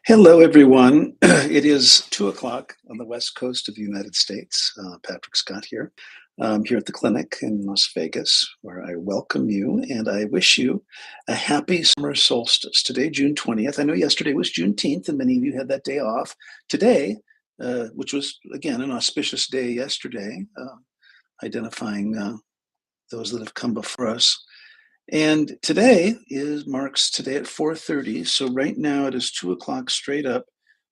Hello, everyone. It is 2 o'clock on the west coast of the United States. Patrick Scott here. Here at the clinic in Las Vegas, where I welcome you and I wish you a happy summer solstice. Today, June 20th. I know yesterday was Juneteenth, and many of you had that day off. Today, which was, again, an auspicious day yesterday, identifying those that have come before us. And today is marks today at 4:30. So right now it is 2 o'clock straight up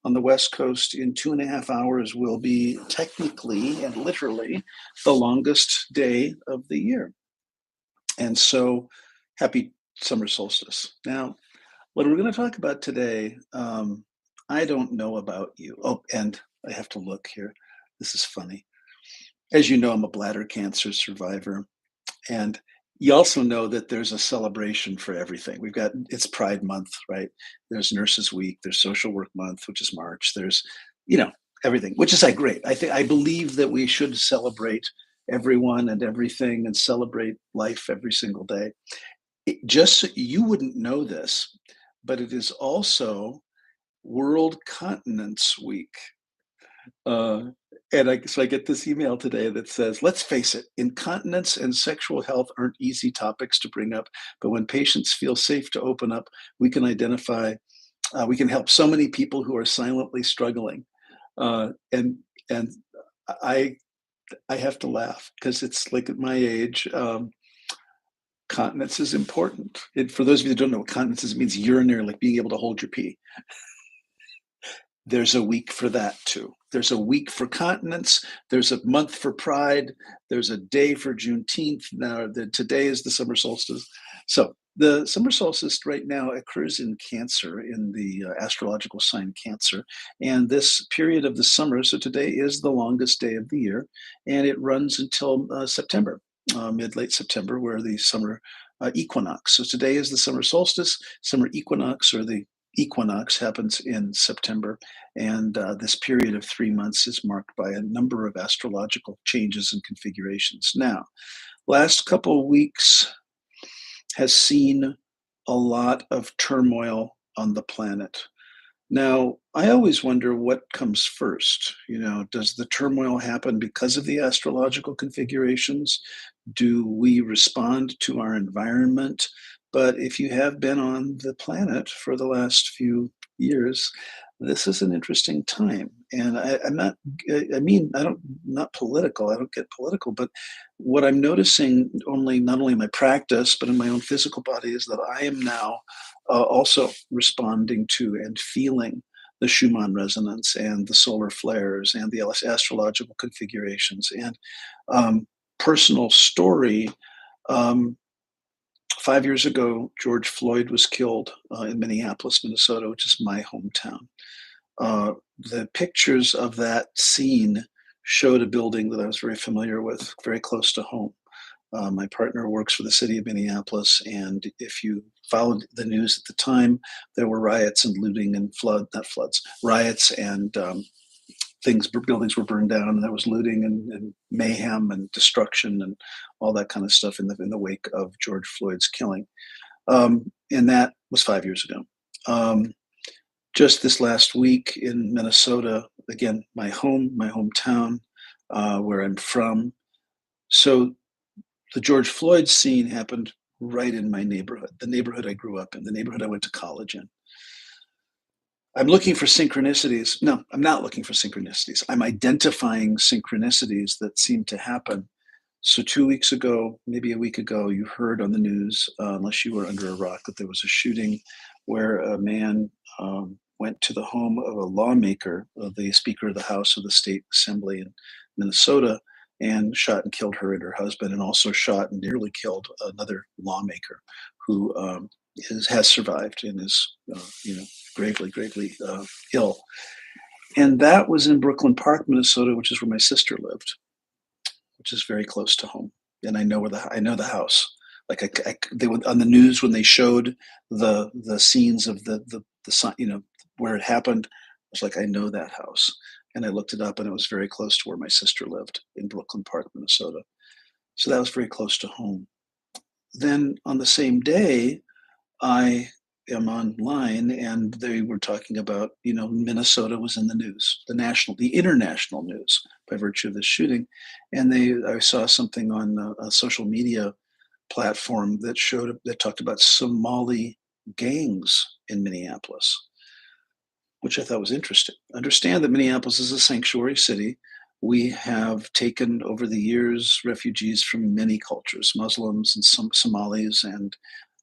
on the West Coast. In 2.5 hours will be technically and literally the longest day of the year. And so happy summer solstice. Now, what we're going to talk about today, I don't know about you. Oh, and I have to look here. This is funny. As you know, I'm a bladder cancer survivor. And you also know that there's a celebration for everything. It's Pride Month, right? There's Nurses Week, there's Social Work Month, which is March. There's, you know, everything, which is like great. I believe that we should celebrate everyone and everything and celebrate life every single day. Just so you wouldn't know this, but it is also World Continence Week. So I get this email today that says, let's face it, incontinence and sexual health aren't easy topics to bring up, but when patients feel safe to open up, we can we can help so many people who are silently struggling. And and I I have to laugh because it's like at my age, continence is important. For those of you that don't know what continence is, it means urinary, like being able to hold your pee. There's a week for that too. There's a week for continence. There's a month for Pride. There's a day for Juneteenth. Now, today is the summer solstice. So the summer solstice right now occurs in Cancer, in the astrological sign Cancer. And this period of the summer, so today is the longest day of the year, and it runs until September, mid-late September, where the summer equinox. So today is the summer solstice. Summer equinox, or the equinox, happens in September, and this period of 3 months is marked by a number of astrological changes and configurations. Now, last couple of weeks has seen a lot of turmoil on the planet. Now, I always wonder what comes first. Does the turmoil happen because of the astrological configurations? Do we respond to our environment? But if you have been on the planet for the last few years, this is an interesting time. And I'm not, I mean, I don't, not political, I don't get political, but what I'm noticing not only in my practice, but in my own physical body is that I am now also responding to and feeling the Schumann resonance and the solar flares and the astrological configurations. And personal story, um, 5 years ago, George Floyd was killed in Minneapolis, Minnesota, which is my hometown. The pictures of that scene showed a building that I was very familiar with, very close to home. My partner works for the city of Minneapolis, and if you followed the news at the time, there were riots and looting and not floods, riots and buildings were burned down, and there was looting and mayhem and destruction and all that kind of stuff in the wake of George Floyd's killing. And that was 5 years ago. Just this last week in Minnesota, again, my hometown, where I'm from. So the George Floyd scene happened right in my neighborhood, the neighborhood I grew up in, the neighborhood I went to college in. I'm looking for synchronicities. No, I'm not looking for synchronicities. I'm identifying synchronicities that seem to happen. So 2 weeks ago, maybe a week ago, you heard on the news, unless you were under a rock, that there was a shooting where a man went to the home of a lawmaker, the Speaker of the House of the State Assembly in Minnesota, and shot and killed her and her husband, and also shot and nearly killed another lawmaker who has survived and is, gravely ill. And that was in Brooklyn Park, Minnesota, which is where my sister lived, which is very close to home. And I know I know the house. Like they were on the news when they showed the scenes of the sign, where it happened. I was like, I know that house. And I looked it up, and it was very close to where my sister lived in Brooklyn Park, Minnesota. So that was very close to home. Then on the same day, I am online, and they were talking about, Minnesota was in the news, the international news by virtue of this shooting. And I saw something on a social media platform that talked about Somali gangs in Minneapolis, which I thought was interesting. Understand that Minneapolis is a sanctuary city. We have taken over the years refugees from many cultures, Muslims and some Somalis, and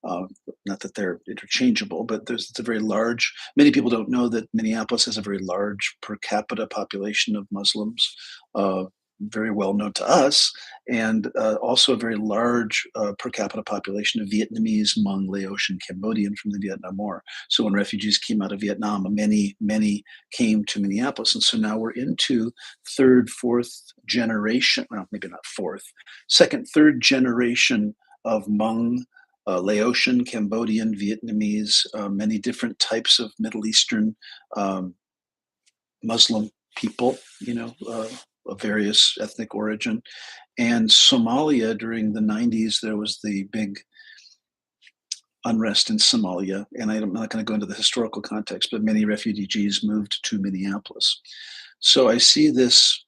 uh, not that they're interchangeable, but it's a very large. Many people don't know that Minneapolis has a very large per capita population of Muslims, uh, very well known to us, and also a very large per capita population of Vietnamese, Hmong, Laotian, Cambodian from the Vietnam War. So when refugees came out of Vietnam, many came to Minneapolis. And so now we're into third, fourth generation, well, maybe not fourth, second, third generation of Hmong, Laotian, Cambodian, Vietnamese, many different types of Middle Eastern um, Muslim people, of various ethnic origin. And Somalia during the 90s, there was the big unrest in Somalia. And I'm not going to go into the historical context, but many refugees moved to Minneapolis. So I see this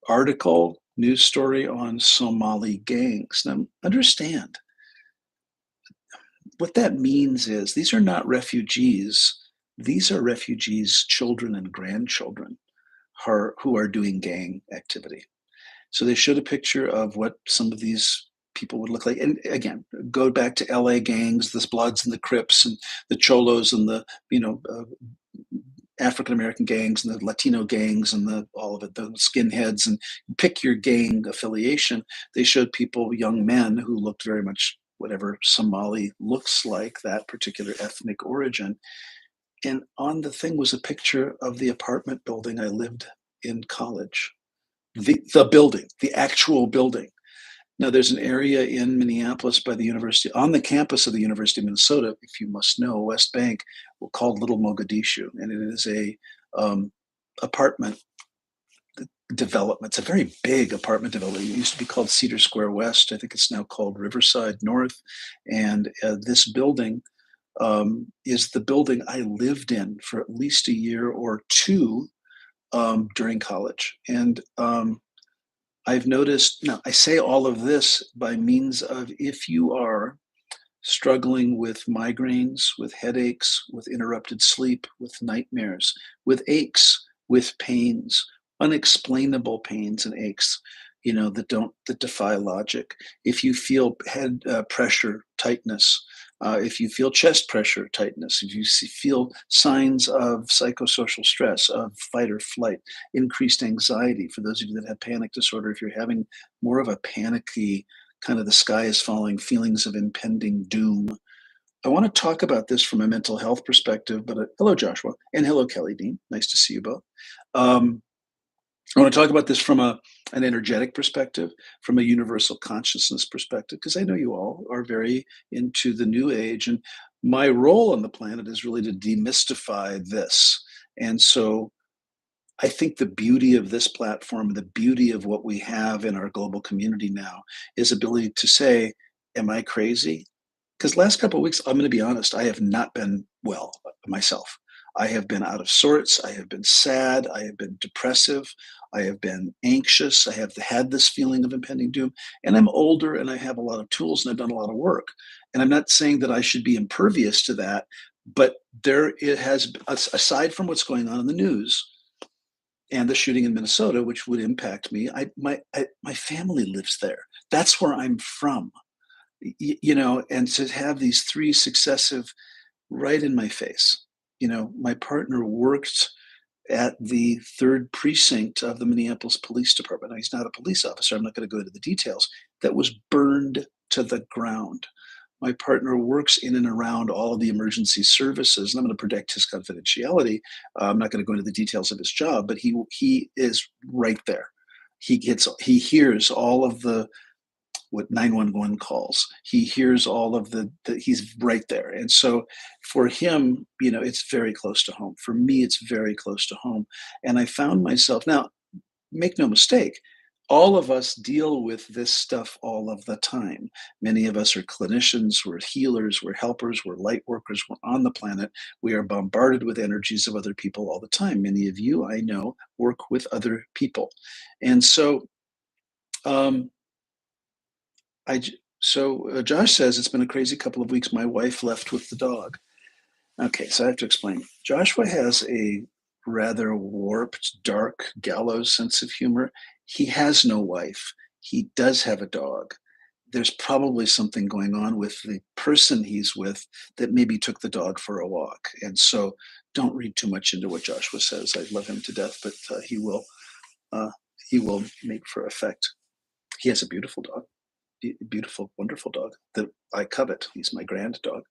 article, news story on Somali gangs. Now, understand what that means is these are not refugees, these are refugees' children and grandchildren who are doing gang activity. So they showed a picture of what some of these people would look like. And again, go back to LA gangs, the Bloods and the Crips and the Cholos and the, African American gangs and the Latino gangs and all of it, the skinheads, and pick your gang affiliation. They showed people, young men who looked very much whatever Somali looks like, that particular ethnic origin. And on the thing was a picture of the apartment building I lived in college. The building, the actual building. Now, there's an area in Minneapolis by the university, on the campus of the University of Minnesota, if you must know, West Bank, called Little Mogadishu, and it is a apartment development. It's a very big apartment development. It used to be called Cedar Square West. I think it's now called Riverside North. And this building is the building I lived in for at least a year or two during college. And I've noticed, now I say all of this by means of, if you are struggling with migraines, with headaches, with interrupted sleep, with nightmares, with aches, with pains, unexplainable pains and aches, that defy logic. If you feel head pressure, tightness, if you feel chest pressure, tightness, if you feel signs of psychosocial stress, of fight or flight, increased anxiety, for those of you that have panic disorder, if you're having more of a panicky kind of the sky is falling, feelings of impending doom. I want to talk about this from a mental health perspective, but hello, Joshua, and hello, Kelly Dean. Nice to see you both. I want to talk about this from an energetic perspective, from a universal consciousness perspective, because I know you all are very into the new age. And my role on the planet is really to demystify this. And so I think the beauty of this platform, the beauty of what we have in our global community now, is ability to say, am I crazy? Because last couple of weeks, I'm going to be honest, I have not been well myself. I have been out of sorts. I have been sad. I have been depressive. I have been anxious. I have had this feeling of impending doom. And I'm older and I have a lot of tools and I've done a lot of work. And I'm not saying that I should be impervious to that, but it has, aside from what's going on in the news, and the shooting in Minnesota, which would impact me. My family lives there. That's where I'm from, and to have these three successive right in my face. My partner worked at the third precinct of the Minneapolis Police Department. Now, he's not a police officer. I'm not going to go into the details. That was burned to the ground. My partner works in and around all of the emergency services, and I'm going to protect his confidentiality. I'm not going to go into the details of his job, but he is right there. He hears all of the what 911 calls. He hears all of he's right there. And so for him, it's very close to home. For me, it's very close to home. And I found myself, now, make no mistake, all of us deal with this stuff all of the time. Many of us are clinicians, we're healers, we're helpers, we're light workers, we're on the planet. We are bombarded with energies of other people all the time. Many of you, I know, work with other people. And so, um, Josh says it's been a crazy couple of weeks. My wife left with the dog. Okay, so I have to explain. Joshua has a rather warped, dark, gallows sense of humor. He has no wife. He does have a dog. There's probably something going on with the person he's with that maybe took the dog for a walk. And so don't read too much into what Joshua says. I love him to death, but uh, he will make for effect. He has a beautiful dog, beautiful, wonderful dog that I covet. He's my grand dog.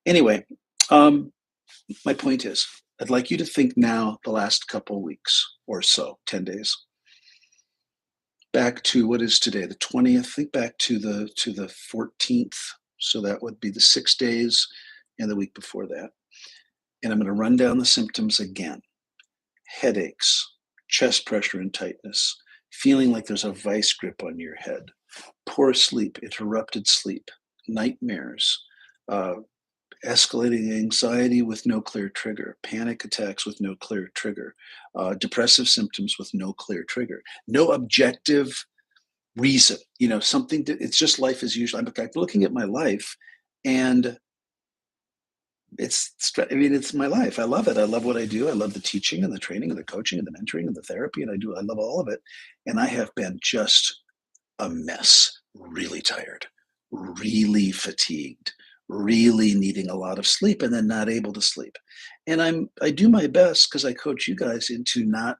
Anyway, um, my point is, I'd like you to think now the last couple weeks or so, 10 days, back to what is today, the 20th. Think back to the 14th. So that would be the 6 days and the week before that. And I'm going to run down the symptoms again. Headaches, chest pressure and tightness, feeling like there's a vice grip on your head, poor sleep, interrupted sleep, nightmares, uh, escalating anxiety with no clear trigger, panic attacks with no clear trigger, depressive symptoms with no clear trigger, no objective reason. Something that it's just life as usual. I'm looking at my life, and it's my life. I love it. I love what I do. I love the teaching and the training and the coaching and the mentoring and the therapy, and I love all of it. And I have been just a mess, really tired, really fatigued, really needing a lot of sleep and then not able to sleep. And I do my best because I coach you guys into not,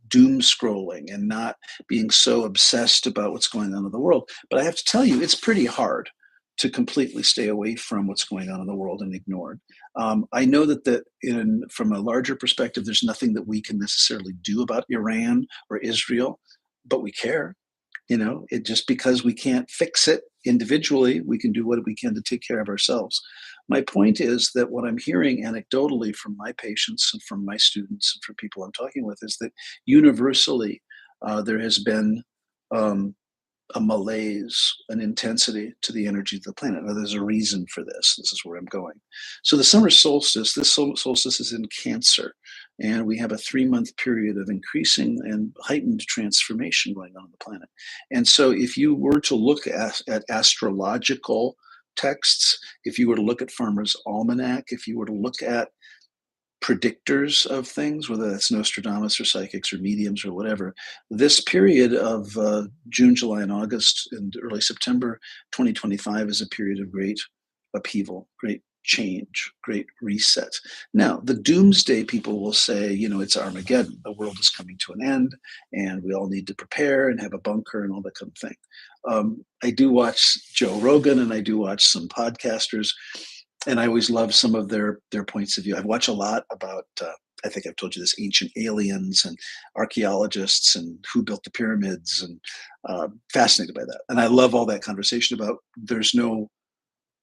doom scrolling and not being so obsessed about what's going on in the world. But I have to tell you, it's pretty hard to completely stay away from what's going on in the world and ignore it. I know from a larger perspective, there's nothing that we can necessarily do about Iran or Israel, but we care. It just because we can't fix it individually, we can do what we can to take care of ourselves. My point is that what I'm hearing anecdotally from my patients and from my students and from people I'm talking with is that universally there has been um, a malaise, an intensity to the energy of the planet. Now, there's a reason for this. This is where I'm going. So, the summer solstice, this solstice is in Cancer, and we have a 3-month period of increasing and heightened transformation going on the planet. And so, if you were to look at astrological texts, if you were to look at Farmer's Almanac, if you were to look at predictors of things, whether that's Nostradamus or psychics or mediums or whatever. This period of June, July, and August and early September 2025 is a period of great upheaval, great change, great reset. Now, the doomsday people will say, it's Armageddon. The world is coming to an end, and we all need to prepare and have a bunker and all that kind of thing. I do watch Joe Rogan, and I do watch some podcasters, and I always love some of their points of view. I watch a lot about I think I've told you this, ancient aliens and archaeologists and who built the pyramids, and fascinated by that. And I love all that conversation about there's no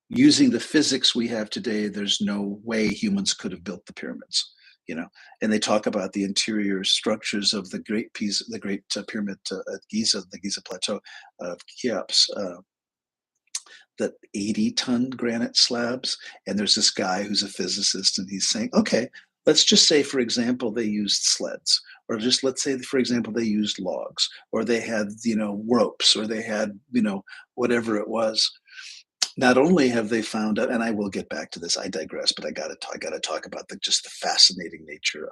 using the physics we have today. There's no way humans could have built the pyramids. And they talk about the interior structures of the great pyramid at Giza, the Giza Plateau of Cheops. The 80-ton granite slabs. And there's this guy who's a physicist, and he's saying, okay, let's just say, for example, they used sleds, or just let's say, for example, they used logs, or they had, ropes, or they had, whatever it was. Not only have they found out, and I will get back to this, I digress, but I got to talk about just the fascinating nature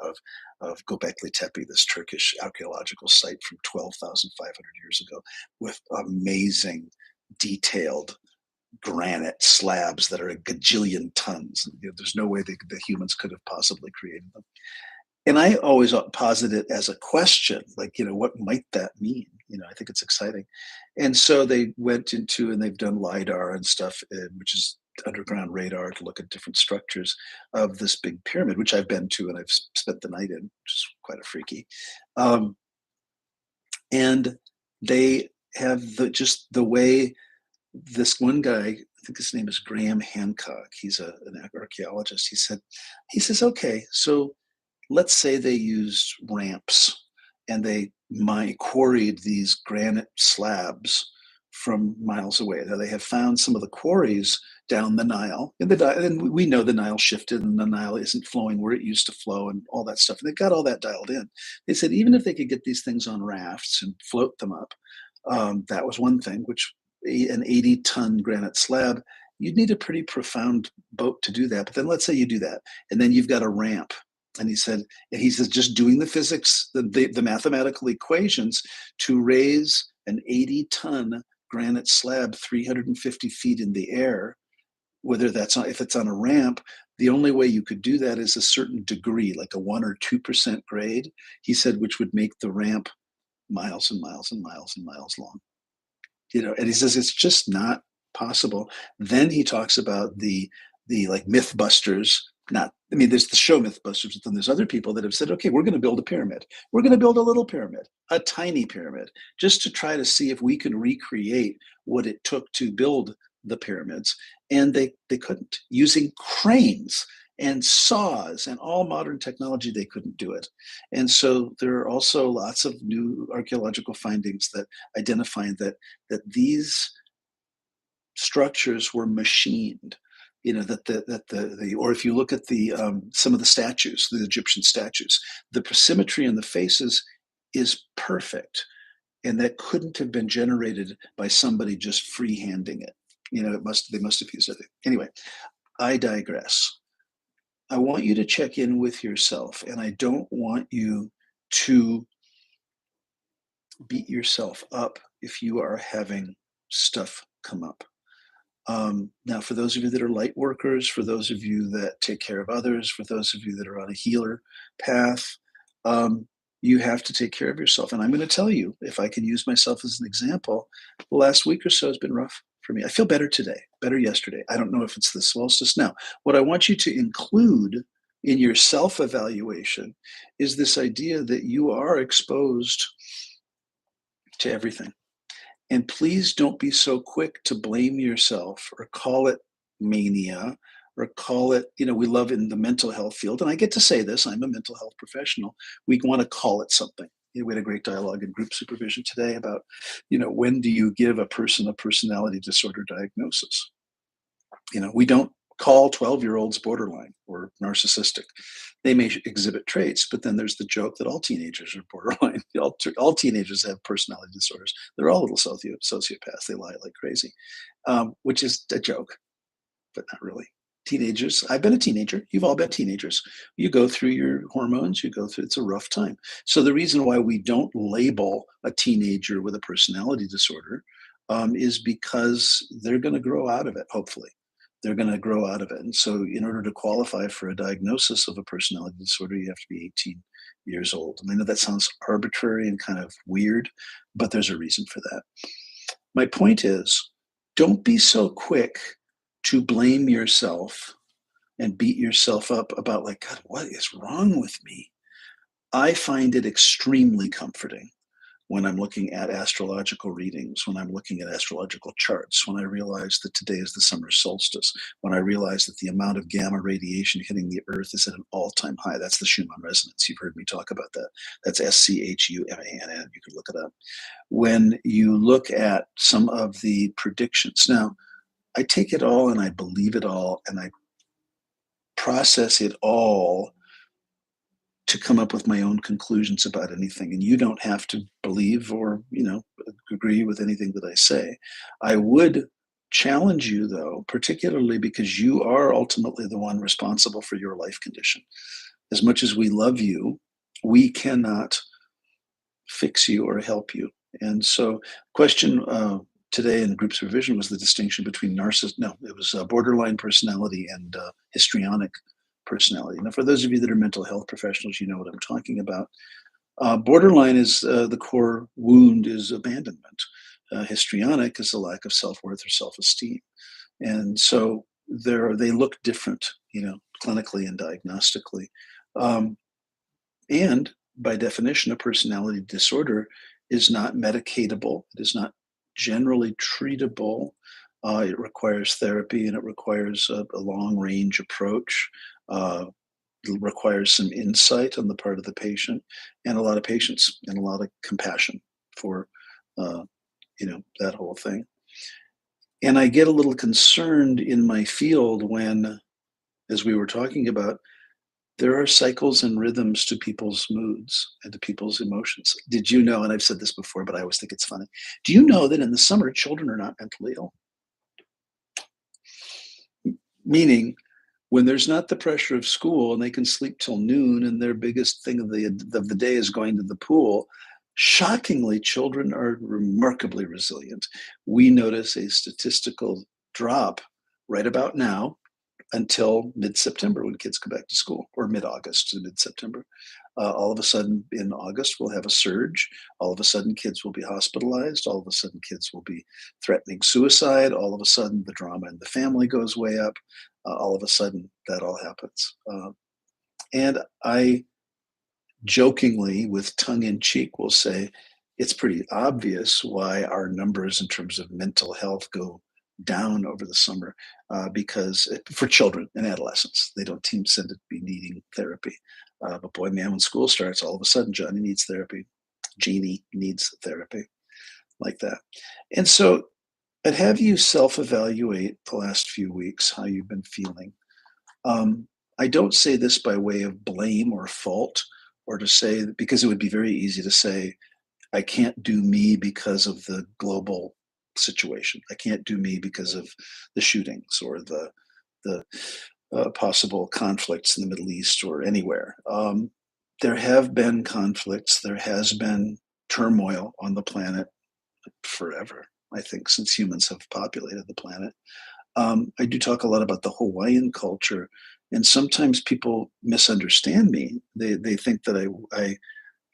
of Göbekli Tepe, this Turkish archaeological site from 12,500 years ago, with amazing, detailed granite slabs that are a gajillion tons. There's no way the humans could have possibly created them. And I always posit it as a question, like, what might that mean? I think it's exciting. And so they went into, and they've done LIDAR and stuff, which is underground radar, to look at different structures of this big pyramid, which I've been to and I've spent the night in, which is quite a freaky. And they have just the way this one guy, I think his name is Graham Hancock. He's an archaeologist. He says, okay, so let's say they used ramps, and they quarried these granite slabs from miles away. Now they have found some of the quarries down the Nile, and and we know the Nile shifted, and the Nile isn't flowing where it used to flow, and all that stuff. And they got all that dialed in. They said even if they could get these things on rafts and float them up, that was one thing. Which an 80-ton granite slab, you'd need a pretty profound boat to do that. But then let's say you do that, and then you've got a ramp. And he says, just doing the physics, the mathematical equations to raise an 80-ton granite slab 350 feet in the air, if it's on a ramp, the only way you could do that is a certain degree, like a 1 or 2% grade, he said, which would make the ramp miles and miles and miles and miles long. And he says it's just not possible. Then he talks about the like Mythbusters. There's the show Mythbusters, but then there's other people that have said, okay, we're going to build a pyramid. We're going to build a little pyramid, a tiny pyramid, just to try to see if we can recreate what it took to build the pyramids. And they couldn't. Using cranes and saws and all modern technology, they couldn't do it. And so there are also lots of new archaeological findings that identify that these structures were machined. Or if you look at some of the statues, the Egyptian statues, the symmetry in the faces is perfect, and that couldn't have been generated by somebody just freehanding it. They must have used it. Anyway, I digress. I want you to check in with yourself, and I don't want you to beat yourself up if you are having stuff come up. Now, for those of you that are light workers, for those of you that take care of others, for those of you that are on a healer path, you have to take care of yourself. And I'm going to tell you, if I can use myself as an example, the last week or so has been rough for me. I feel better today, better yesterday. I don't know if it's the solstice. Now, what I want you to include in your self-evaluation is this idea that you are exposed to everything. And please don't be so quick to blame yourself or call it mania or call it, we love in the mental health field, and I get to say this, I'm a mental health professional, we want to call it something. We had a great dialogue in group supervision today about, when do you give a person a personality disorder diagnosis? We don't call 12-year-olds borderline or narcissistic. They may exhibit traits, but then there's the joke that all teenagers are borderline. All teenagers have personality disorders. They're all little sociopaths. They lie like crazy, which is a joke, but not really. Teenagers, I've been a teenager. You've all been teenagers. You go through your hormones. It's a rough time. So the reason why we don't label a teenager with a personality disorder is because they're going to grow out of it, hopefully. They're going to grow out of it. And so in order to qualify for a diagnosis of a personality disorder, you have to be 18 years old. And I know that sounds arbitrary and kind of weird, but there's a reason for that. My point is, don't be so quick to blame yourself and beat yourself up about like, God, what is wrong with me? I find it extremely comforting when I'm looking at astrological readings, when I'm looking at astrological charts, when I realize that today is the summer solstice, when I realize that the amount of gamma radiation hitting the earth is at an all-time high. That's the Schumann resonance. You've heard me talk about that. That's SCHUMANN. You can look it up. When you look at some of the predictions, now, I take it all and I believe it all and I process it all to come up with my own conclusions about anything. And you don't have to believe or, agree with anything that I say. I would challenge you, though, particularly because you are ultimately the one responsible for your life condition. As much as we love you, we cannot fix you or help you. And so question today in group supervision was the distinction between borderline personality and histrionic personality. Now, for those of you that are mental health professionals, you know what I'm talking about. Borderline is the core wound is abandonment. Histrionic is the lack of self-worth or self-esteem. And so they look different, clinically and diagnostically. And by definition, a personality disorder is not medicatable. It is not generally treatable. It requires therapy and it requires a long-range approach. requires some insight on the part of the patient and a lot of patience and a lot of compassion for, uh, that whole thing. And I get a little concerned in my field when, as we were talking about, there are cycles and rhythms to people's moods and to people's emotions. Did you know, and I've said this before, but I always think it's funny. Do you know that in the summer, children are not mentally ill? Meaning, when there's not the pressure of school and they can sleep till noon and their biggest thing of the day is going to the pool, shockingly, children are remarkably resilient. We notice a statistical drop right about now until mid-September when kids go back to school, or mid-August to mid-September. All of a sudden in August, we'll have a surge. All of a sudden, kids will be hospitalized. All of a sudden, kids will be threatening suicide. All of a sudden, the drama in the family goes way up. All of a sudden, that all happens. And I jokingly, with tongue in cheek, will say it's pretty obvious why our numbers in terms of mental health go down over the summer, because for children and adolescents, they don't seem to be needing therapy. But boy, man, when school starts, all of a sudden, Johnny needs therapy. Jeannie needs therapy, like that. And so I'd have you self evaluate the last few weeks, how you've been feeling. I don't say this by way of blame or fault, or to say, because it would be very easy to say, I can't do me because of the global situation. I can't do me because of the shootings or the possible conflicts in the Middle East or anywhere. There have been conflicts. There has been turmoil on the planet forever, I think, since humans have populated the planet. I do talk a lot about the Hawaiian culture, and sometimes people misunderstand me. They think that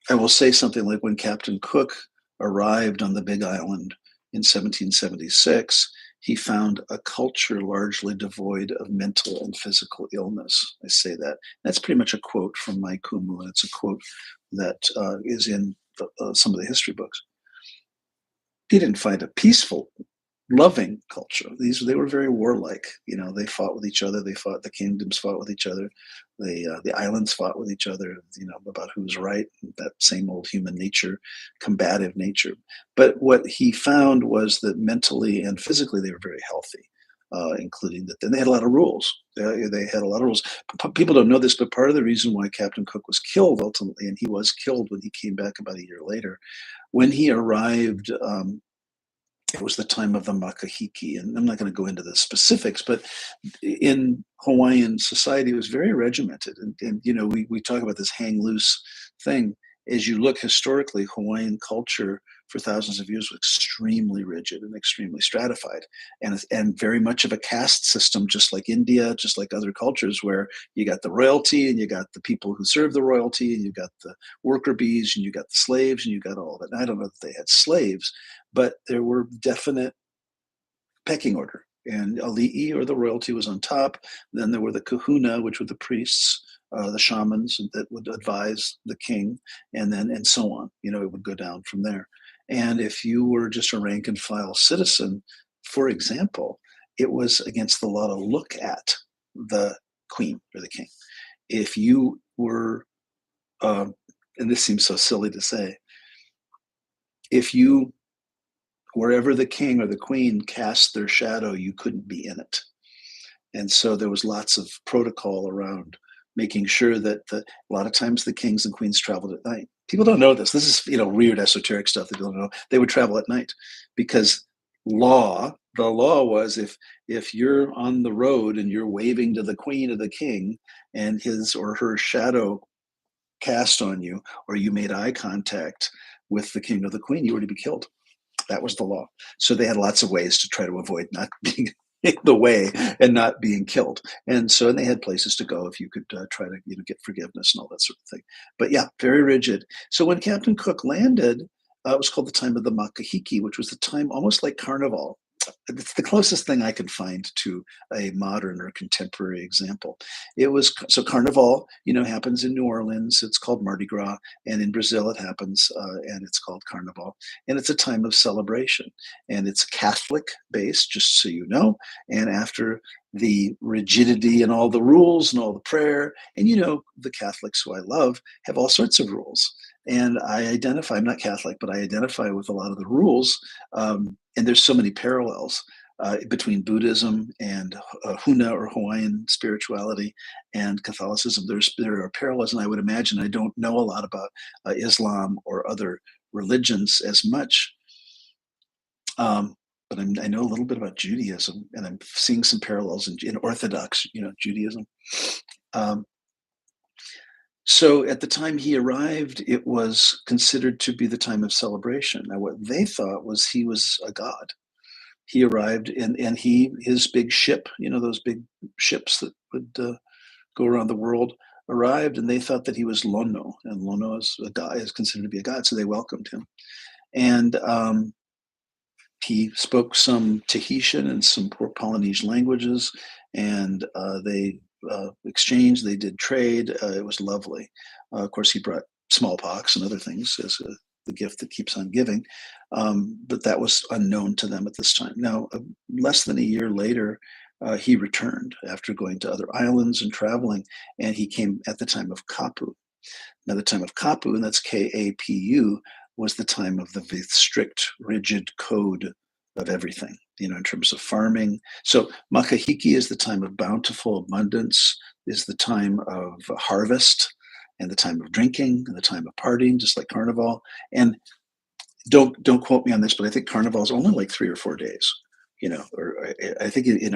I will say something like, when Captain Cook arrived on the Big Island in 1776, he found a culture largely devoid of mental and physical illness. I say that. That's pretty much a quote from my Kumu, and it's a quote that is in some of the history books. He didn't find a peaceful, loving culture. They were very warlike. They fought with each other. The kingdoms fought with each other. The islands fought with each other. About who's right. That same old human nature, combative nature. But what he found was that mentally and physically they were very healthy. Including that, then they had a lot of rules. They had a lot of rules. People don't know this, but part of the reason why Captain Cook was killed ultimately, and he was killed when he came back about a year later, when he arrived. It was the time of the makahiki, and I'm not going to go into the specifics, but in Hawaiian society, it was very regimented. And we talk about this hang loose thing. As you look historically, Hawaiian culture for thousands of years was extremely rigid and extremely stratified, and very much of a caste system, just like India, just like other cultures, where you got the royalty and you got the people who serve the royalty, and you got the worker bees and you got the slaves and you got all of it. And I don't know that they had slaves, but there were definite pecking order. And ali'i, or the royalty, was on top. Then there were the kahuna, which were the priests, the shamans that would advise the king, and so on. It would go down from there. And if you were just a rank and file citizen, for example, it was against the law to look at the queen or the king. If you were, and this seems so silly to say, if you, wherever the king or the queen cast their shadow, you couldn't be in it. And so there was lots of protocol around making sure that a lot of times the kings and queens traveled at night. People don't know this. This is, weird esoteric stuff that people don't know. They would travel at night because the law was, if you're on the road and you're waving to the queen or the king and his or her shadow cast on you, or you made eye contact with the king or the queen, you were to be killed. That was the law. So they had lots of ways to try to avoid not being in the way and not being killed. And so they had places to go if you could try to get forgiveness and all that sort of thing. But yeah, very rigid. So when Captain Cook landed, it was called the time of the makahiki, which was the time almost like Carnival. it's the closest thing I can find to a modern or contemporary example. It was so Carnival, happens in New Orleans. It's called Mardi Gras, and in Brazil it happens, and it's called Carnival. And it's a time of celebration, and it's Catholic based, just so you know. And after the rigidity and all the rules and all the prayer, and the Catholics who I love have all sorts of rules. And I'm not Catholic, but I identify with a lot of the rules. And there's so many parallels between Buddhism and Huna or Hawaiian spirituality and Catholicism. There are parallels, and I would imagine I don't know a lot about Islam or other religions as much, but I know a little bit about Judaism, and I'm seeing some parallels in Orthodox, Judaism. Um, so at the time he arrived, it was considered to be the time of celebration. Now, what they thought was he was a god. He arrived, and his big ship, those big ships that would go around the world, arrived, and they thought that he was Lono, and Lono is a god, is considered to be a god, so they welcomed him. And he spoke some Tahitian and some Polynesian languages, and they exchanged. They did trade. It was lovely. Of course, he brought smallpox and other things as the gift that keeps on giving, but that was unknown to them at this time. Now, less than a year later, he returned after going to other islands and traveling, and he came at the time of Kapu. Now, the time of Kapu, and that's Kapu, was the time of the strict, rigid code of everything, in terms of farming. So Makahiki is the time of bountiful abundance, is the time of harvest, and the time of drinking, and the time of partying, just like Carnival. And don't quote me on this, but I think Carnival is only like 3 or 4 days. Or I think in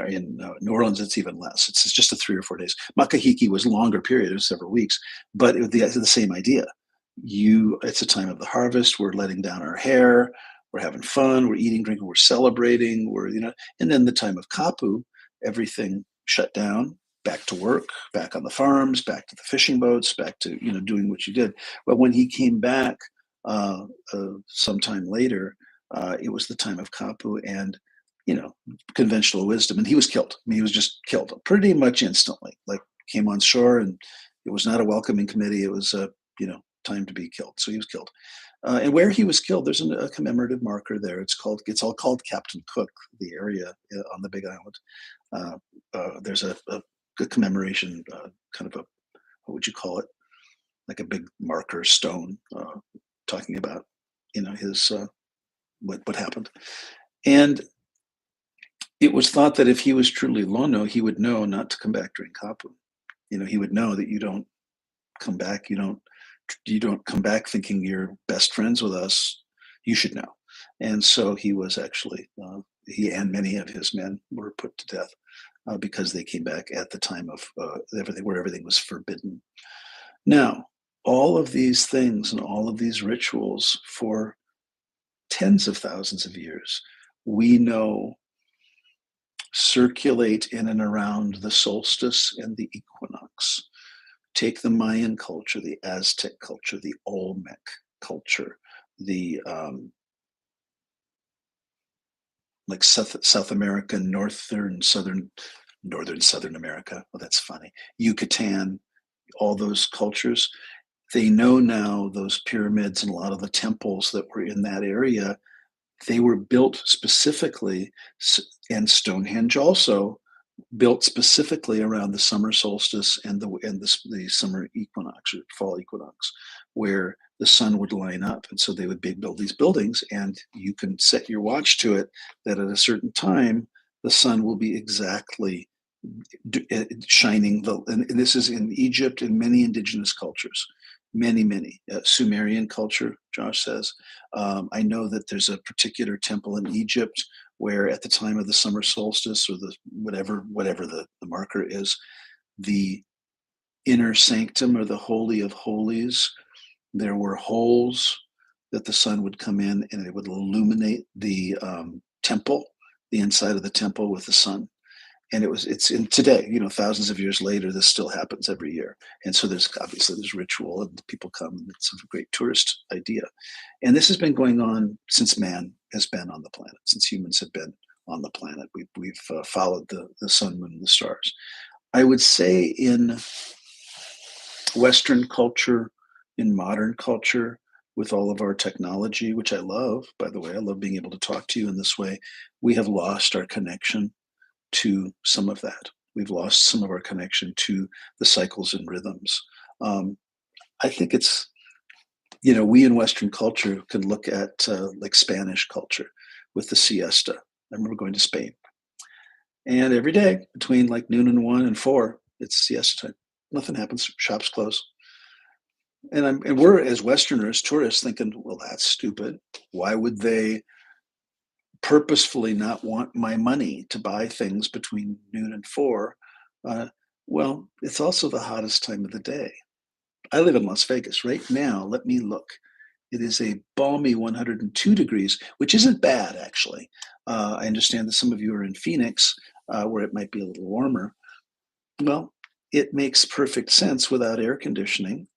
New Orleans it's even less. It's just 3 or 4 days. Makahiki was a longer period, it was several weeks, but it was the same idea. It's a time of the harvest. We're letting down our hair. We're having fun. We're eating, drinking. We're celebrating. And then the time of Kapu, everything shut down. Back to work. Back on the farms. Back to the fishing boats. Back to doing what you did. But when he came back sometime later, it was the time of Kapu, and conventional wisdom. And he was killed. I mean, he was just killed pretty much instantly. Like, came on shore, and it was not a welcoming committee. It was time to be killed. So he was killed. And where he was killed, there's a commemorative marker there. It's all called Captain Cook, the area on the Big Island. There's a commemoration, kind of what would you call it? Like a big marker stone, talking about, his what happened. And it was thought that if he was truly Lono, he would know not to come back during Kapu. He would know that you don't come back. You don't come back thinking you're best friends with us. You should know. And so he was actually, he and many of his men were put to death because they came back at the time of where everything was forbidden. Now, all of these things and all of these rituals for tens of thousands of years, we know circulate in and around the solstice and the equinox. Take the Mayan culture, the Aztec culture, the Olmec culture, the like South America, northern, southern America. Well, that's funny. Yucatan, all those cultures. They know now those pyramids and a lot of the temples that were in that area, they were built specifically, and Stonehenge also, built specifically around the summer solstice and the summer equinox or fall equinox, where the sun would line up, and so they would build these buildings, and you can set your watch to it that at a certain time the sun will be exactly shining. And this is in Egypt and many indigenous cultures, many Sumerian culture. Josh says, I know that there's a particular temple in Egypt where at the time of the summer solstice, or the whatever the marker is, the inner sanctum or the holy of holies, there were holes that the sun would come in and it would illuminate the temple, the inside of the temple with the sun. And it's in today, thousands of years later, this still happens every year. And so there's ritual, and people come, and it's a great tourist idea. And this has been going on since man has been on the planet, since humans have been on the planet. We've followed the sun, moon, and the stars. I would say in Western culture, in modern culture, with all of our technology, which I love, by the way, I love being able to talk to you in this way. We have lost our connection to some of that. We've lost some of our connection to the cycles and rhythms. Um, I think it's, we in Western culture can look at like Spanish culture with the siesta. I remember going to Spain, and every day between like noon and 1 and 4, it's siesta time. Nothing happens. Shops close. And we're as Westerners, tourists, thinking, well, that's stupid. Why would they purposefully not want my money to buy things between noon and 4? Uh, well, it's also the hottest time of the day. I live in Las Vegas right now. Let me look. It is a balmy 102 degrees, which isn't bad, actually. I understand that some of you are in Phoenix, where it might be a little warmer. Well, it makes perfect sense without air conditioning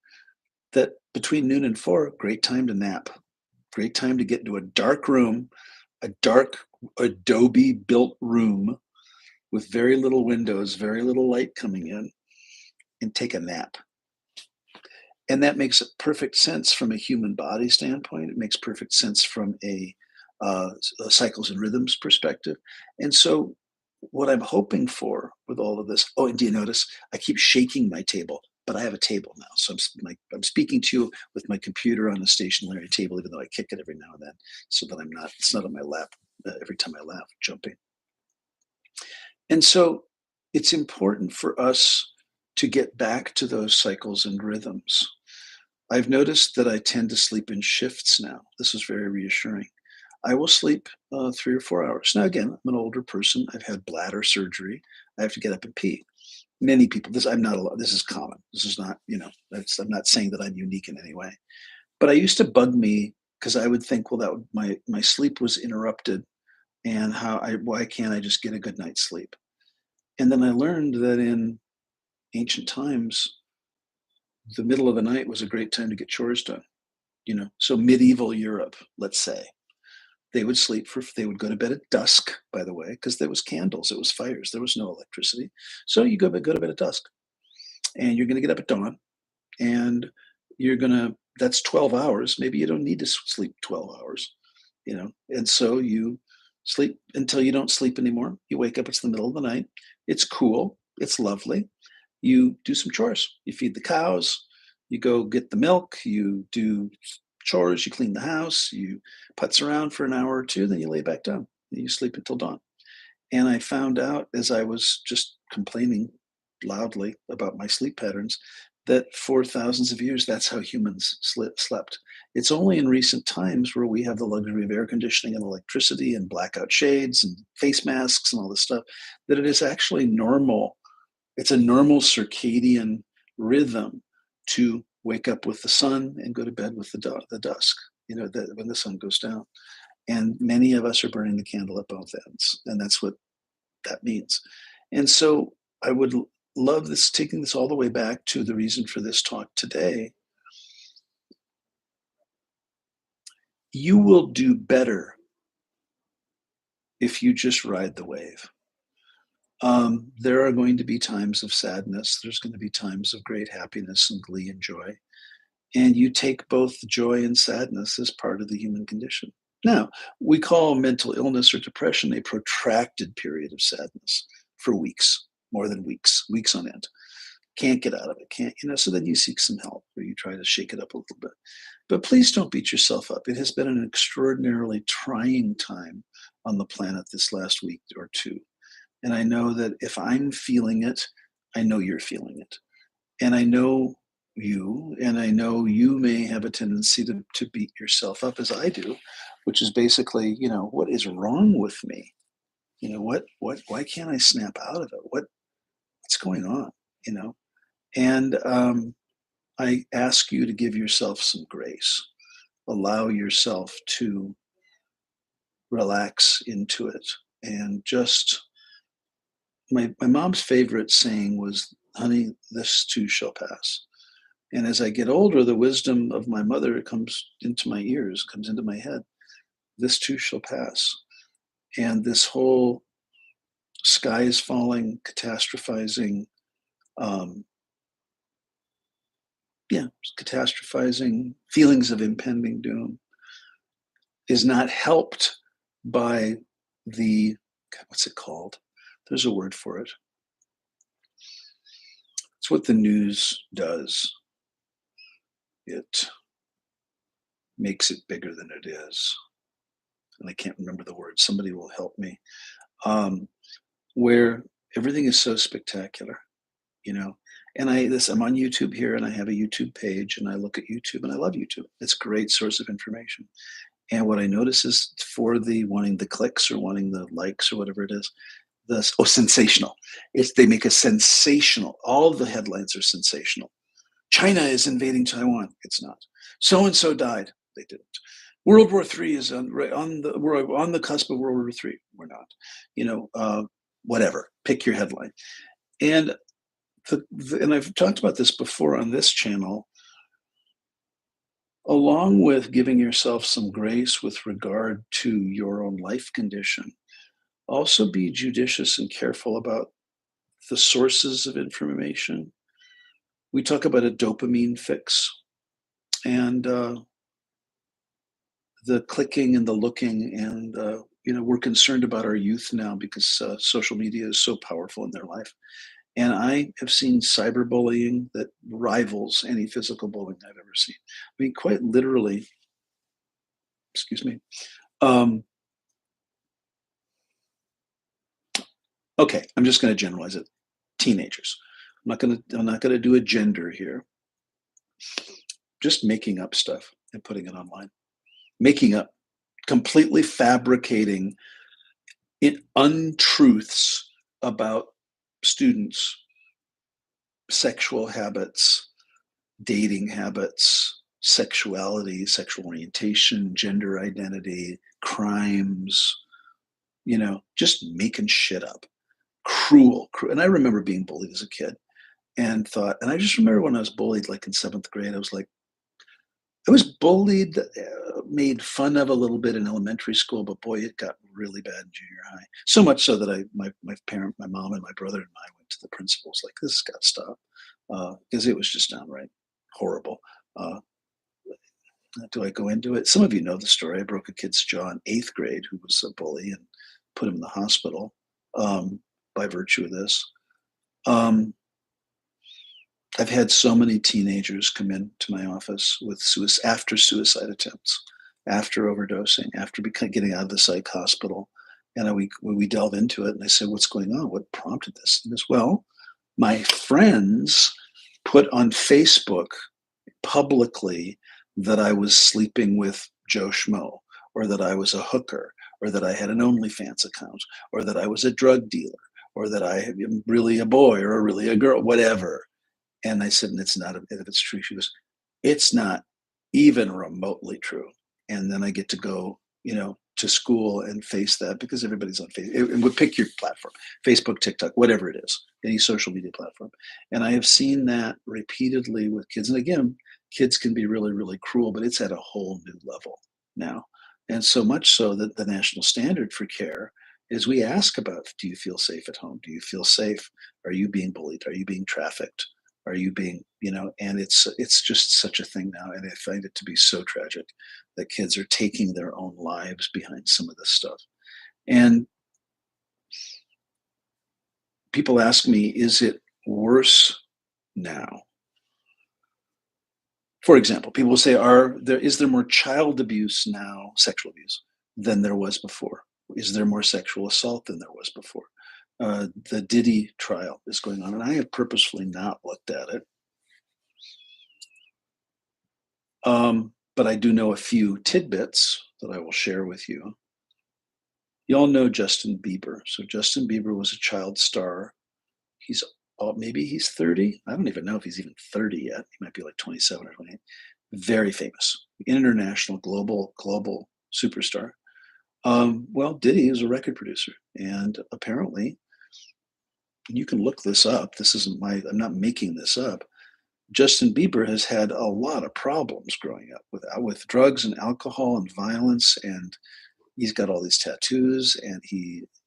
that between noon and 4, great time to nap. Great time to get into a dark room, a dark adobe built room with very little windows, very little light coming in, and take a nap. And that makes perfect sense from a human body standpoint. It makes perfect sense from a cycles and rhythms perspective. And so, what I'm hoping for with all of this. Oh, and do you notice I keep shaking my table? But I have a table now, so I'm speaking to you with my computer on a stationary table, even though I kick it every now and then, so that it's not on my lap every time I laugh, jumping. And so, it's important for us to get back to those cycles and rhythms. I've noticed that I tend to sleep in shifts now. This is very reassuring. I will sleep 3 or 4 hours. Now, again, I'm an older person. I've had bladder surgery. I have to get up and pee. Many people, I'm not alone. This is common. This is not, I'm not saying that I'm unique in any way. But I used to bug me because I would think, well, my sleep was interrupted, and why can't I just get a good night's sleep? And then I learned that in ancient times, the middle of the night was a great time to get chores done. So medieval Europe, let's say, they would go to bed at dusk, by the way, because there was candles, it was fires, there was no electricity. So you go to bed at dusk, and you're going to get up at dawn, and that's 12 hours. Maybe you don't need to sleep 12 hours, and so you sleep until you don't sleep anymore. You wake up, it's the middle of the night, it's cool, it's lovely. You do some chores, you feed the cows, you go get the milk, you do chores, you clean the house, you putz around for an hour or two, then you lay back down and you sleep until dawn. And I found out, as I was just complaining loudly about my sleep patterns, that for thousands of years, that's how humans slept. It's only in recent times where we have the luxury of air conditioning and electricity and blackout shades and face masks and all this stuff that it is actually normal. It's a normal circadian rhythm to wake up with the sun and go to bed with the dusk, when the sun goes down. And many of us are burning the candle at both ends, and that's what that means. And so I would love this, taking this all the way back to the reason for this talk today. You will do better if you just ride the wave. There are going to be times of sadness. There's going to be times of great happiness and glee and joy. And you take both joy and sadness as part of the human condition. Now, we call mental illness or depression a protracted period of sadness for weeks, more than weeks, weeks on end. Can't get out of it, so then you seek some help or you try to shake it up a little bit. But please don't beat yourself up. It has been an extraordinarily trying time on the planet this last week or two. And I know that if I'm feeling it, I know you're feeling it. And I know you may have a tendency to beat yourself up as I do, which is basically, what is wrong with me? Why can't I snap out of it? What's going on? And I ask you to give yourself some grace. Allow yourself to relax into it. And just, my mom's favorite saying was, honey, this too shall pass. And as I get older, the wisdom of my mother comes into my ears, comes into my head. This too shall pass. And this whole sky is falling, catastrophizing, um, yeah, catastrophizing, feelings of impending doom is not helped by the, God, what's it called? There's a word for it. It's what the news does. It makes it bigger than it is. And I can't remember the word. Somebody will help me. Um, where everything is so spectacular, you know. And I'm on YouTube here, and I have a YouTube page, and I look at YouTube, and I love YouTube. It's a great source of information. And what I notice is for the wanting the clicks or wanting the likes or whatever it is, sensational. They make a sensational. All of the headlines are sensational. China is invading Taiwan. It's not. So and so died. They didn't. World War III is we're on the cusp of World War III. We're not. You know, whatever. Pick your headline. And and I've talked about this before on this channel. Along with giving yourself some grace with regard to your own life condition, also be judicious and careful about the sources of information. We talk about a dopamine fix, and the clicking and the looking, and we're concerned about our youth now because social media is so powerful in their life. And I have seen cyberbullying that rivals any physical bullying I've ever seen. I mean, quite literally, excuse me. Um, okay, I'm just going to generalize it. Teenagers. I'm not going to do a gender here. Just making up stuff and putting it online. Making up, completely fabricating untruths about students' sexual habits, dating habits, sexuality, sexual orientation, gender identity, crimes, just making shit up. Cruel. And I remember being bullied as a kid and I just remember when I was bullied, like in seventh grade, I was bullied, made fun of a little bit in elementary school, but boy, it got really bad in junior high. So much so that my mom and my brother and I went to the principals like, this has got to stop, because it was just downright horrible. Uh, do I go into it? Some of you know the story. I broke a kid's jaw in eighth grade who was a bully and put him in the hospital by virtue of this. I've had so many teenagers come into my office with after suicide attempts, after overdosing, after getting out of the psych hospital. And we delve into it, and I say, what's going on? What prompted this? And this, well, my friends put on Facebook publicly that I was sleeping with Joe Schmo, or that I was a hooker, or that I had an OnlyFans account, or that I was a drug dealer, or that I am really a boy or really a girl, whatever. And I said, and it's not, if it's true. She goes, it's not even remotely true. And then I get to go, to school and face that, because everybody's on Facebook. And would pick your platform, Facebook, TikTok, whatever it is, any social media platform. And I have seen that repeatedly with kids. And again, kids can be really, really cruel, but it's at a whole new level now. And so much so that the national standard for care is we ask about, do you feel safe at home? Do you feel safe? Are you being bullied? Are you being trafficked? Are you being, and it's just such a thing now. And I find it to be so tragic that kids are taking their own lives behind some of this stuff. And people ask me, is it worse now? For example, people will say, is there more child abuse now, sexual abuse, than there was before? Is there more sexual assault than there was before? The Diddy trial is going on, and I have purposefully not looked at it. But I do know a few tidbits that I will share with you. You all know Justin Bieber. So Justin Bieber was a child star. Maybe he's 30. I don't even know if he's even 30 yet. He might be like 27 or 28. Very famous, international, global superstar. Well, Diddy is a record producer, and apparently, you can look this up. I'm not making this up. Justin Bieber has had a lot of problems growing up with drugs and alcohol and violence, and He's got all these tattoos, and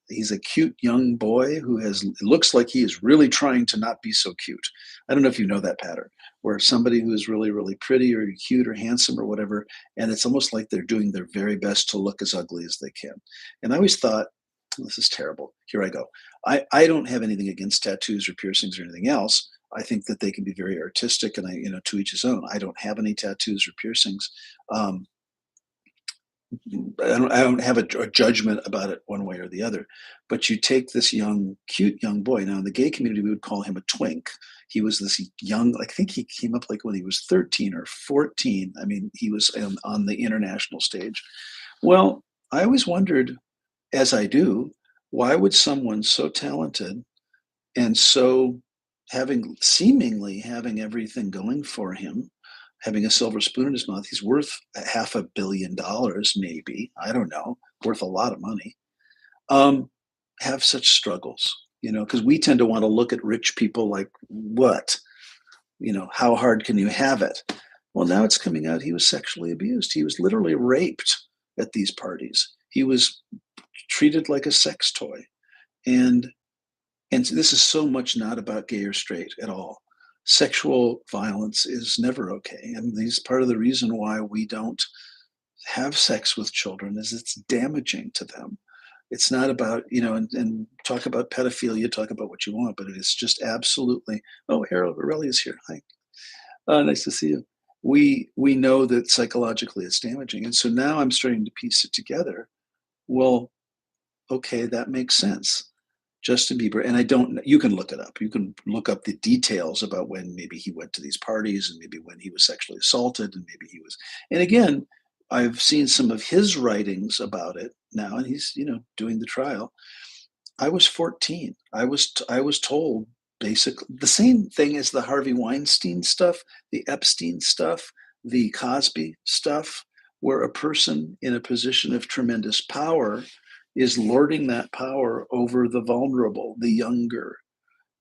he's a cute young boy who has it looks like he is really trying to not be so cute. I don't know if you know that pattern, where somebody who is really, really pretty or cute or handsome or whatever, and it's almost like they're doing their very best to look as ugly as they can. And I always thought, this is terrible. Here I go. I don't have anything against tattoos or piercings or anything else. I think that they can be very artistic, and to each his own. I don't have any tattoos or piercings. Um, I don't have a judgment about it one way or the other. But you take this cute young boy. Now in the gay community, we would call him a twink. He was this young. I think he came up like when he was 13 or 14. I mean, he was on the international stage. Well, I always wondered, as I do, why would someone so talented and so seemingly having everything going for him, having a silver spoon in his mouth, he's worth $500 million, maybe, I don't know, worth a lot of money, um, have such struggles, because we tend to want to look at rich people like, what? How hard can you have it? Well, now it's coming out he was sexually abused. He was literally raped at these parties. He was treated like a sex toy. And so this is so much not about gay or straight at all. Sexual violence is never okay. And this part of the reason why we don't have sex with children is it's damaging to them. It's not about, and talk about pedophilia, talk about what you want, but it is just absolutely. Oh, Harold Borelli is here. Hi. Nice to see you. We know that psychologically it's damaging. And so now I'm starting to piece it together. Well, okay, that makes sense. Justin Bieber, and you can look it up. You can look up the details about when maybe he went to these parties and maybe when he was sexually assaulted and maybe he was, and again, I've seen some of his writings about it now, and he's, doing the trial. I was 14. I was told basically the same thing as the Harvey Weinstein stuff, the Epstein stuff, the Cosby stuff, where a person in a position of tremendous power is lording that power over the vulnerable, the younger,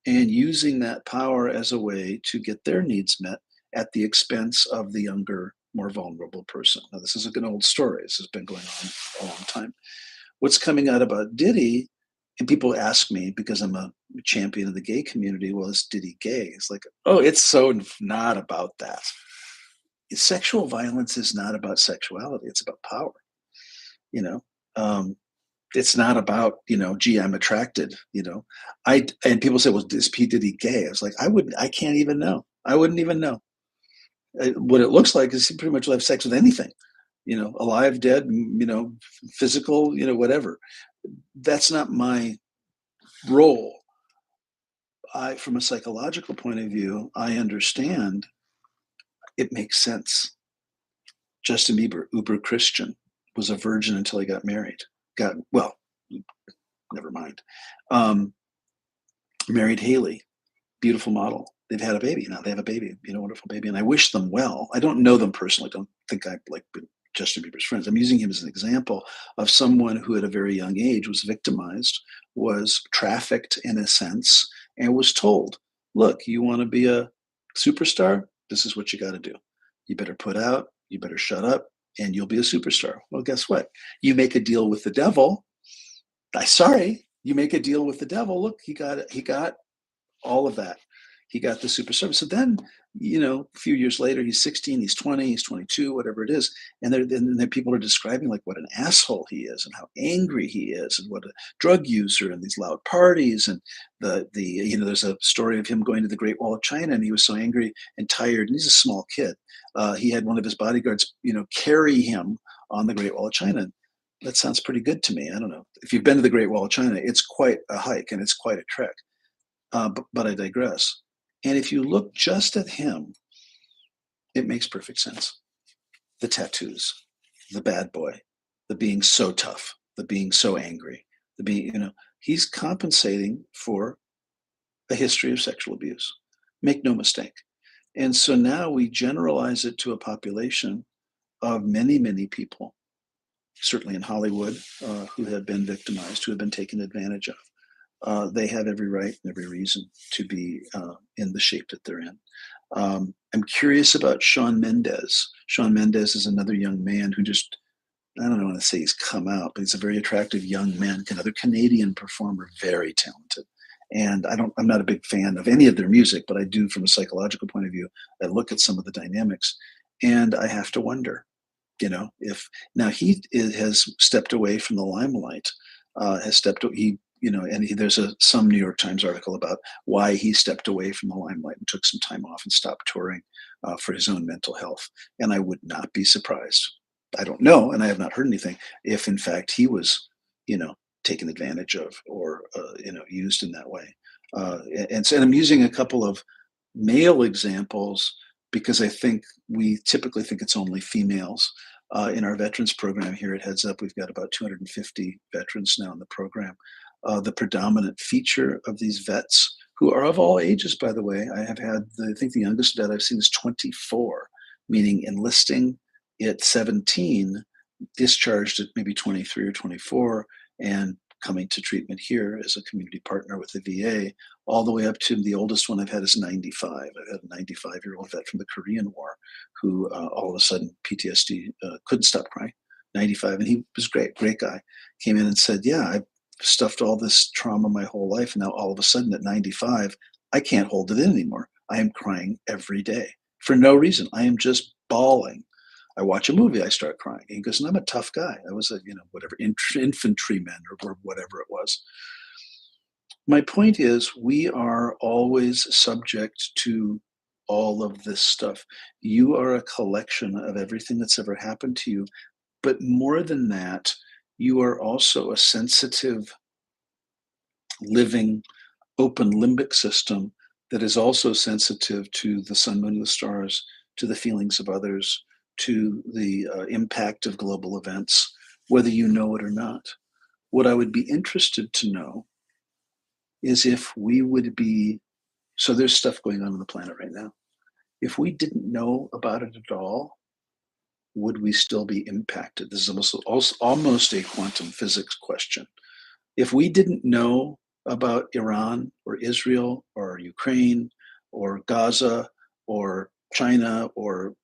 and using that power as a way to get their needs met at the expense of the younger, more vulnerable person. Now, this is an old story. This has been going on a long time. What's coming out about Diddy, and people ask me because I'm a champion of the gay community, well, is Diddy gay? It's like, oh, it's so not about that. Sexual violence is not about sexuality. It's about power. You know, um, it's not about, gee, I'm attracted. And people say, well, is P Diddy gay? I was like, I can't even know. I wouldn't even know. What it looks like is he pretty much will have sex with anything, alive, dead, physical, whatever. That's not my role. From a psychological point of view, I understand it makes sense. Justin Bieber, uber Christian, was a virgin until he got married. Never mind. Um, Married Haley, beautiful model. They've had a baby now. They have a baby, wonderful baby, and I wish them well. I don't know them personally. Don't think I like Justin Bieber's friends. I'm using him as an example of someone who, at a very young age, was victimized, was trafficked in a sense, and was told, "Look, you want to be a superstar? This is what you got to do. You better put out. You better shut up, and you'll be a superstar." Well, guess what? You make a deal with the devil. You make a deal with the devil. Look, he got all of that. He got the super service. So then, a few years later, he's 16, he's 20, he's 22, whatever it is. And then people are describing like what an asshole he is and how angry he is and what a drug user and these loud parties. And there's a story of him going to the Great Wall of China, and he was so angry and tired. And he's a small kid. He had one of his bodyguards, carry him on the Great Wall of China. That sounds pretty good to me. I don't know. If you've been to the Great Wall of China, it's quite a hike and it's quite a trek. But I digress. And if you look just at him, it makes perfect sense. The tattoos, the bad boy, the being so tough, the being so angry, he's compensating for a history of sexual abuse. Make no mistake. And so now we generalize it to a population of many, many people, certainly in Hollywood, who have been victimized, who have been taken advantage of. They have every right and every reason to be in the shape that they're in. I'm curious about Shawn Mendes. Shawn Mendes is another young man who just I don't want to say he's come out, but he's a very attractive young man, another Canadian performer, very talented. And I'm not a big fan of any of their music, but I do from a psychological point of view. I look at some of the dynamics and I have to wonder, if now has stepped away from the limelight, there's some New York Times article about why he stepped away from the limelight and took some time off and stopped touring for his own mental health. And I would not be surprised. I don't know, and I have not heard anything if in fact he was, you know, taken advantage of or used in that way. And I'm using a couple of male examples because I think we typically think it's only females. In our veterans program here at Heads Up, we've got about 250 veterans now in the program. The predominant feature of these vets, who are of all ages, by the way, I think the youngest vet I've seen is 24, meaning enlisting at 17, discharged at maybe 23 or 24, and coming to treatment here as a community partner with the VA, all the way up to the oldest one I've had is 95. I've had a 95-year-old vet from the Korean War who all of a sudden PTSD couldn't stop crying, 95, and he was great guy. Came in and said, "Yeah, I've stuffed all this trauma my whole life, and now all of a sudden at 95, I can't hold it in anymore. I am crying every day for no reason. I am just bawling. I watch a movie, I start crying." He goes, "And I'm a tough guy. I was a, whatever, infantryman or whatever it was." My point is, we are always subject to all of this stuff. You are a collection of everything that's ever happened to you. But more than that, you are also a sensitive, living, open limbic system that is also sensitive to the sun, moon, and the stars, to the feelings of others, to the impact of global events, whether you know it or not. What I would be interested to know is if we would be, so there's stuff going on the planet right now. If we didn't know about it at all, would we still be impacted? This is almost a quantum physics question. If we didn't know about Iran or Israel or Ukraine or Gaza or China or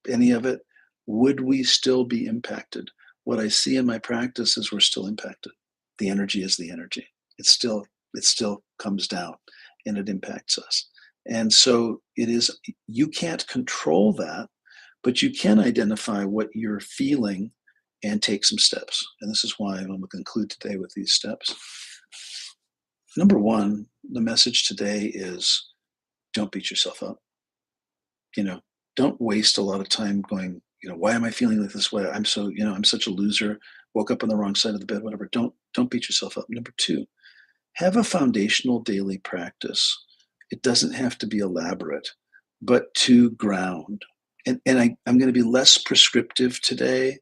any of it, would we still be impacted? What I see in my practice is we're still impacted. The energy is the energy. It still comes down and it impacts us. And so you can't control that, but you can identify what you're feeling and take some steps. And this is why I'm going to conclude today with these steps. Number one, the message today is don't beat yourself up. Don't waste a lot of time going, why am I feeling like this way? I'm such a loser, woke up on the wrong side of the bed, whatever. Don't beat yourself up. Number two, have a foundational daily practice. It doesn't have to be elaborate, but to ground. And I'm going to be less prescriptive today.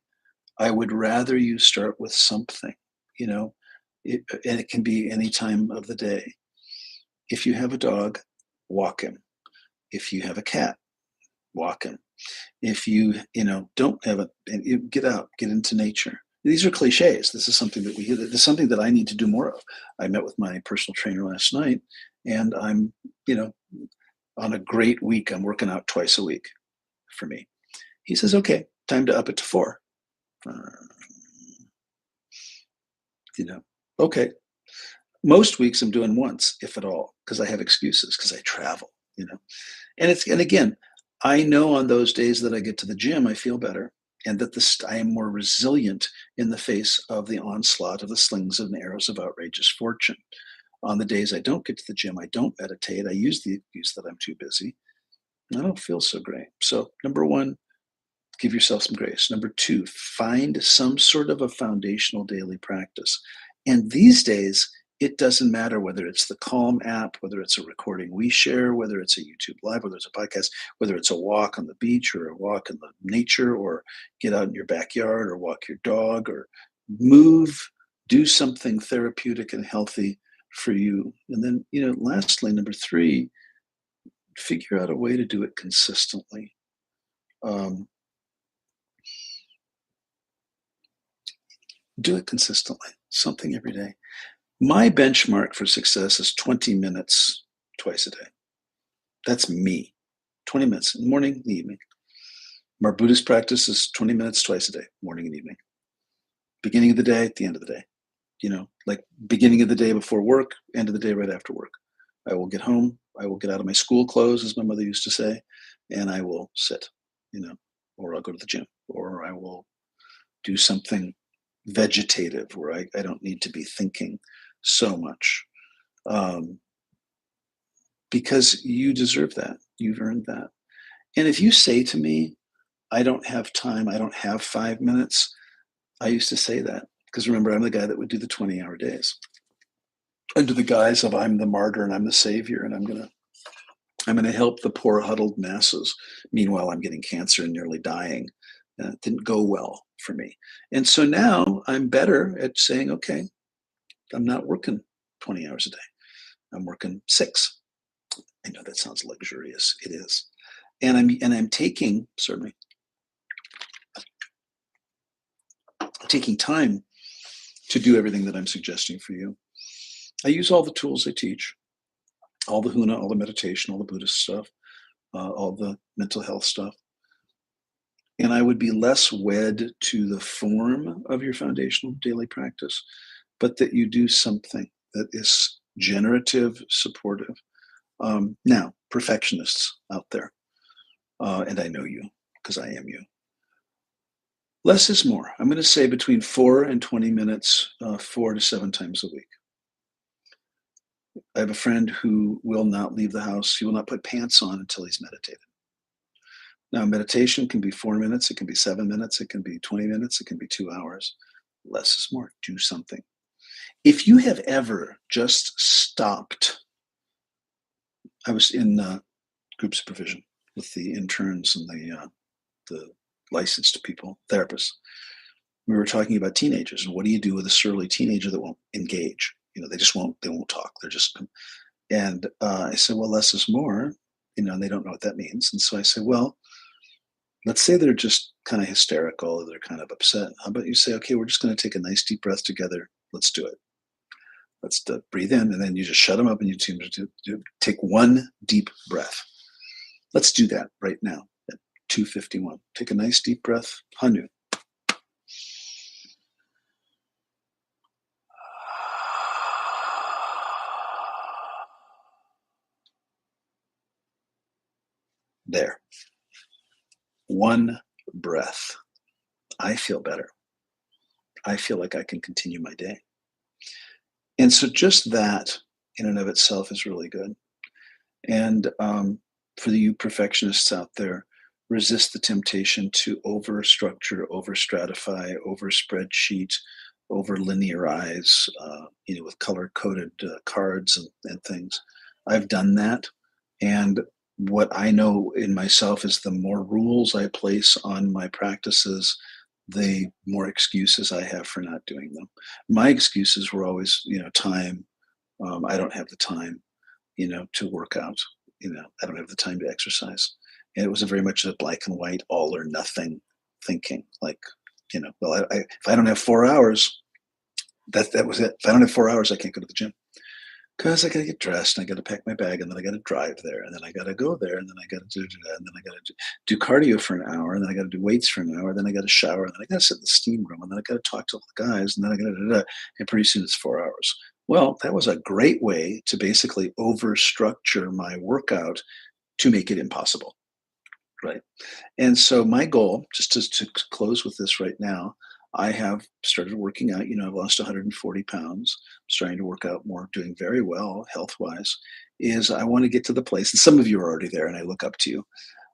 I would rather you start with something, and it can be any time of the day. If you have a dog, walk him. If you have a cat, walk him. If you, don't have get out, get into nature. These are cliches. This is something that this is something that I need to do more of. I met with my personal trainer last night, and I'm, on a great week, I'm working out twice a week for me. He says, okay, time to up it to 4. Okay. Most weeks I'm doing once, if at all, because I have excuses, because I travel, And again, I know on those days that I get to the gym, I feel better, and that I am more resilient in the face of the onslaught of the slings and arrows of outrageous fortune. On the days I don't get to the gym, I don't meditate. I use the excuse that I'm too busy. I don't feel so great. So number one, give yourself some grace. Number two, find some sort of a foundational daily practice. And these days, it doesn't matter whether it's the Calm app, whether it's a recording we share, whether it's a YouTube live, whether it's a podcast, whether it's a walk on the beach or a walk in the nature or get out in your backyard or walk your dog or move, do something therapeutic and healthy for you. And then, lastly, number three, figure out a way to do it consistently. Do it consistently, something every day. My benchmark for success is 20 minutes twice a day. That's me. 20 minutes in the morning, in the evening. Our Buddhist practice is 20 minutes twice a day, morning and evening. Beginning of the day, at the end of the day. Like beginning of the day before work, end of the day right after work. I will get home, I will get out of my school clothes, as my mother used to say, and I will sit, you know, or I'll go to the gym, or I will do something vegetative where I don't need to be thinking so much. Um, because you deserve that. You've earned that. And if you say to me, I don't have time, I don't have 5 minutes, I used to say that because remember, I'm the guy that would do the 20-hour days under the guise of I'm the martyr and I'm the savior and I'm gonna help the poor huddled masses. Meanwhile, I'm getting cancer and nearly dying. It didn't go well for me. And so now I'm better at saying, okay, I'm not working 20 hours a day. I'm working 6. I know that sounds luxurious. It is. And I'm taking, certainly, taking time to do everything that I'm suggesting for you. I use all the tools I teach, all the Huna, all the meditation, all the Buddhist stuff, all the mental health stuff. And I would be less wed to the form of your foundational daily practice, but that you do something that is generative, supportive. Now, perfectionists out there, and I know you because I am you. Less is more. I'm going to say between 4 and 20 minutes, 4 to 7 times a week. I have a friend who will not leave the house. He will not put pants on until he's meditated. Now, meditation can be 4 minutes, it can be 7 minutes, it can be 20 minutes, it can be 2 hours. Less is more. Do something. If you have ever just stopped, I was in group supervision with the interns and the licensed people, therapists. We were talking about teenagers and what do you do with a surly teenager that won't engage? They won't talk. They're just, and I said, well, less is more, and they don't know what that means. And so I said, well, let's say they're just kind of hysterical or they're kind of upset. How about you say, okay, we're just going to take a nice deep breath together. Let's do it. Let's breathe in, and then you just shut them up and you take one deep breath. Let's do that right now at 2:51. Take a nice deep breath. Hanu. There. One breath. I feel better. I feel like I can continue my day. And so just that in and of itself is really good. And for you perfectionists out there, resist the temptation to over structure, over stratify, over spreadsheet, over linearize, with color coded cards and things. I've done that. And what I know in myself is the more rules I place on my practices, the more excuses I have for not doing them. My excuses were always, time. I don't have the time, to work out. I don't have the time to exercise. And it was a very much a black and white, all or nothing thinking. Like, well, if I don't have 4 hours, that was it. If I don't have 4 hours, I can't go to the gym because I got to get dressed and I got to pack my bag and then I got to drive there and then I got to go there and then I got to do that and then I got to do cardio for an hour and then I got to do weights for an hour. Then I got to shower and then I got to sit in the steam room and then I got to talk to all the guys and then I got to and pretty soon it's 4 hours. Well, that was a great way to basically over structure my workout to make it impossible. Right. And so my goal, just to close with this right now, I have started working out. I've lost 140 pounds. I'm starting to work out more, doing very well health wise. Is I want to get to the place, and some of you are already there, and I look up to you.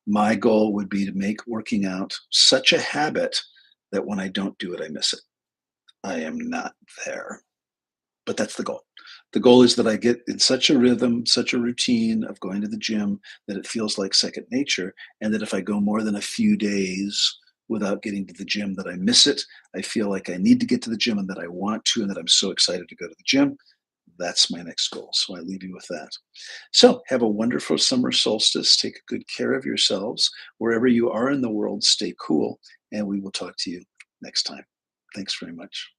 My goal would be to make working out such a habit that when I don't do it, I miss it. I am not there. But that's the goal. The goal is that I get in such a rhythm, such a routine of going to the gym that it feels like second nature. And that if I go more than a few days without getting to the gym, that I miss it. I feel like I need to get to the gym and that I want to, and that I'm so excited to go to the gym. That's my next goal. So I leave you with that. So have a wonderful summer solstice. Take good care of yourselves. Wherever you are in the world, stay cool. And we will talk to you next time. Thanks very much.